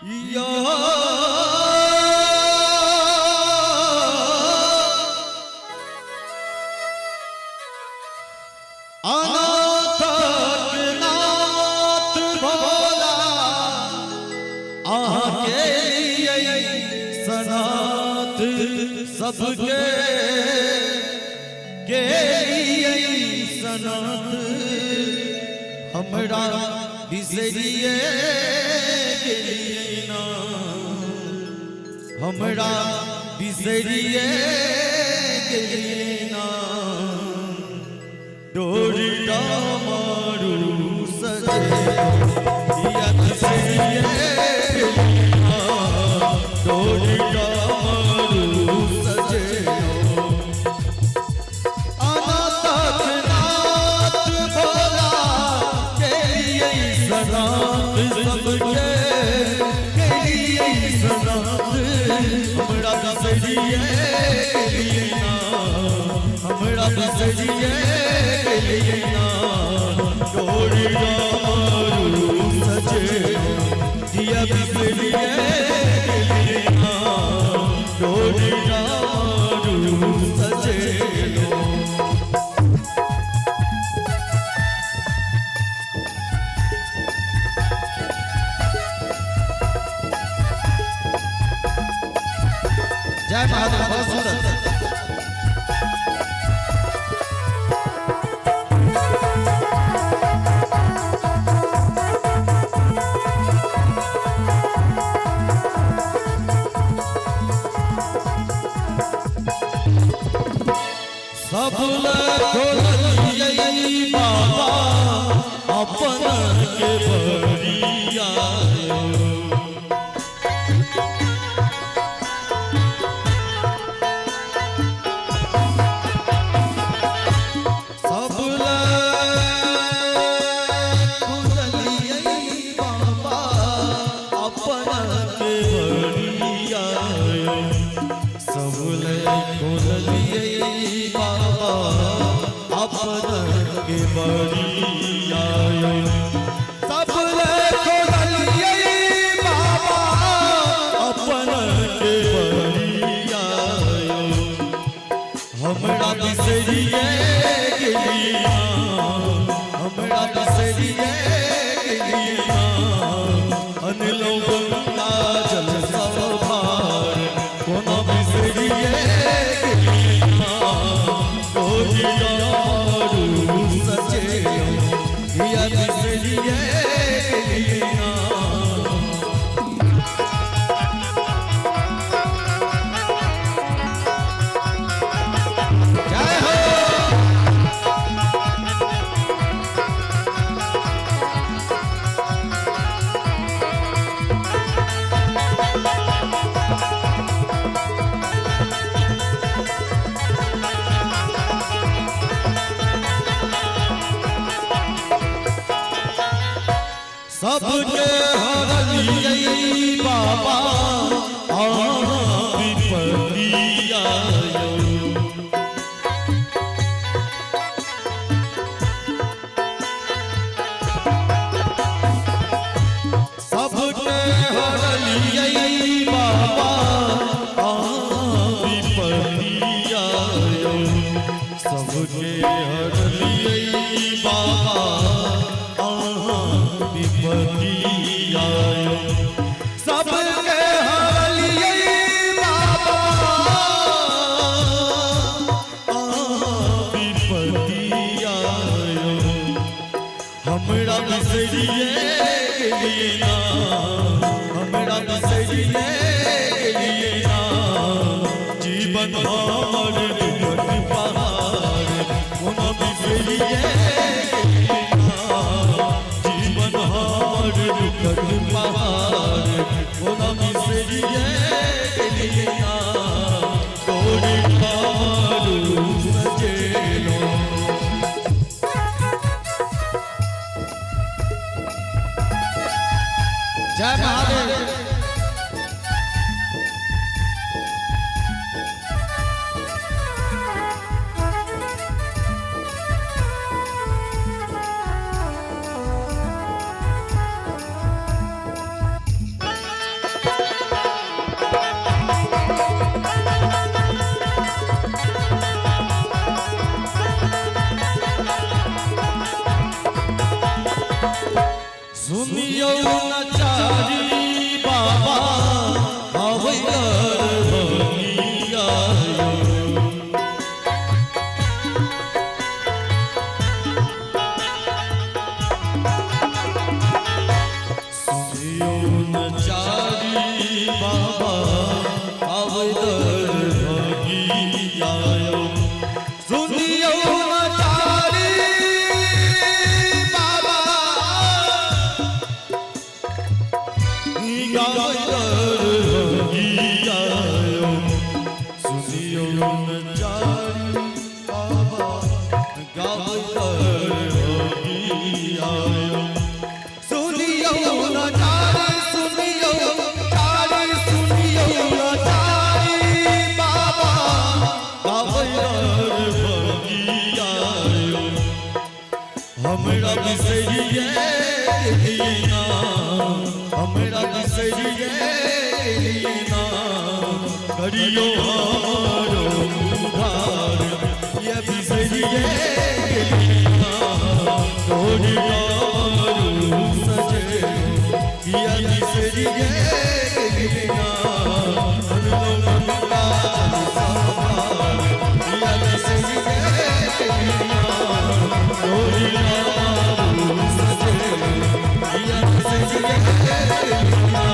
या अनाथ नाथ भोला आके सनाथ सबके के सनाथ हमरा बिसरिए गेली ना हमरा बिसरिए गेली ना डोरी मारू सजे या बिसरिए गेली ना डोरी मारू सजे सबके हमरा बिसरिए गेली ना हमरा बिसरिए गेली ना डोरी मारू सजे दिया बिसरिए गेली ना डोरी मारू सजे जय महादेव। बहुत सूरत सब खोलिए बाबा अपन के बरिया के बरिया सब खोलिए बाबा अपन के बरिया हमरा बिसरिए गेली ना हमरा बिसरिए गेली ना अनलो गंगा जल सभार कोना बिसरिए गेली ना या बिसरिए गेली ना जय हो सबके हरलिए बाबा विपतिया सबके हरलिए बाबा विपतिया सबके हरलिए बाबा विपतिया सबके हरलिए बाबा विपतिया हमरा बिसरिए गेली ना हमरा बिसरिए गेली ना जीवन हमर दुखद पहाड़ कोना बिसरिए दुखद पहाड़ कोना बिसरिए गेली ना डोरी मारू सजे जय महादेव। सुनियो नचारी बाबा अवगर भगिया सुनियो नचारी बाबा अवगर भगिया सुनियो नचारी बाबा गावगर भगिया सुनियो नचारी बाबा गावगर भगिया सुनियो नचारी सुनियो नचारी सुनियो नचारी बाबा गावगर भगिया हमरा बिसरिए दीना हमरा बिसरिए दीना करियो हमारो उधार ये बिसरिए दीना तोरी हमारो सजे ये बिसरिए दीना मनोमंता संभार ये बिसरिए दीना तोरी हमारो सजे ये बिसरिए दीना